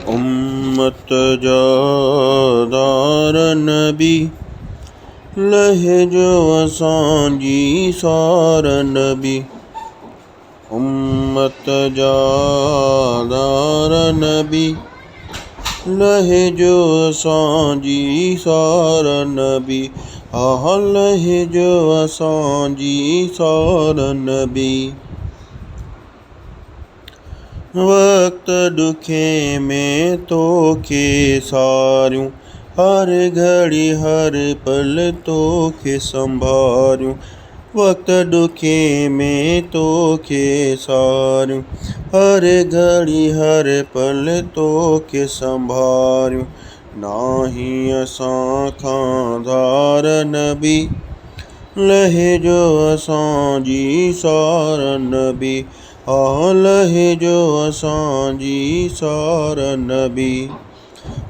उम्मत जादार नबी लहजो असांजी सार नबी। उम्मत जादार नबी लहजो असांजी सार नबी। लहजो असांजी सार नबी। वक्त दुखे में तोखे सारियूं, हर घड़ी हर पल तोखे संभारियूं। वक्त दुखे में तोखे सारियूं, हर घड़ी हर पल तोखे संभारियूं। नाही असां खां धार नबी लहजो असांजी सार नबी। लहजो असांजी सार नबी।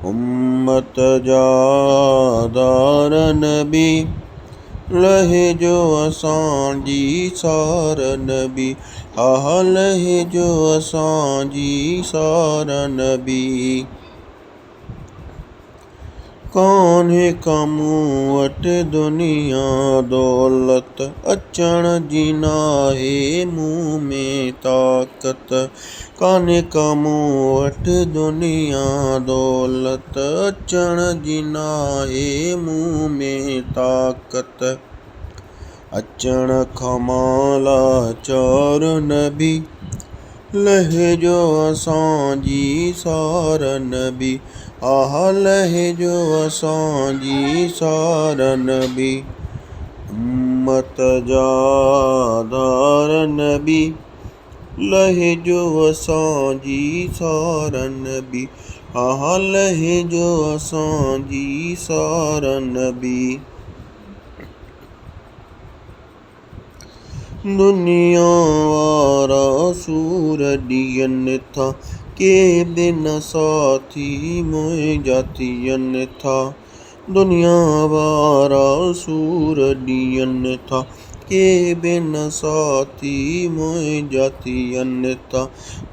उम्मत जादार नबी लहजो असांजी सार नबी। लहजो असांजी सार नबी। कान्हे का मूं वटि दुनिया दौलत, अचण जी नाहे मूं में ताक़त। कान्हे का मूं वटि दुनिया दौलत, अचण जी नाहे मूं में ताक़त। अचण खां माला चार नबी लहजो असांजी सार नबी। लहजो असांजी सार नबी। उम्मत जादार नबी लहजो असांजी सार नबी। लहजो असांजी सार नबी। दुनिया वारा सूर ॾियनि था, के बिन साथी मुंहिंजा थियनि था। दुनिया वारा सूर ॾियनि था, के बिन साथी मुंहिंजा थियनि था।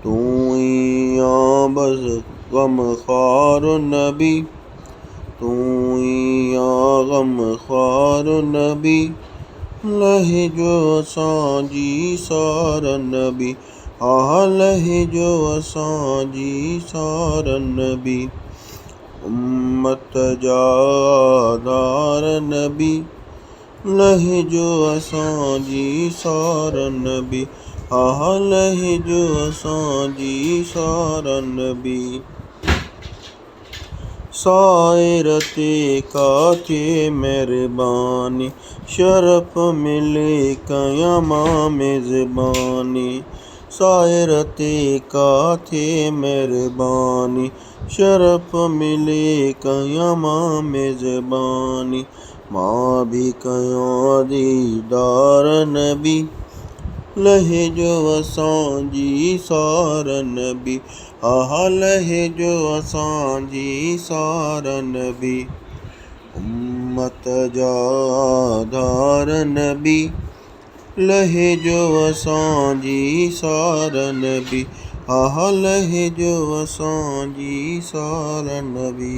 तूं ई आ बसि ग़मख़्वार नबी, तूं ई आ ग़मख़्वार नबी। लहजो असांजी सार नबी। लहजो असांजी सार नबी। उम्मत जादार नबी लहजो असांजी सार नबी। लहजो असांजी सार नबी। साइर ते काथे महिरबानी, शरफ़ मिले कयां मां मेज़बानी। साइर ते काथे महिरबानी, शरफ़ मिले कयां मां मेज़बानी। मां भी कयां दीदार नबी लहजो असांजी सार नबी। लहजो असांजी सार नबी। उम्मत जादार नबी लहजो असांजी सार नबी। लहजो असांजी सार नबी।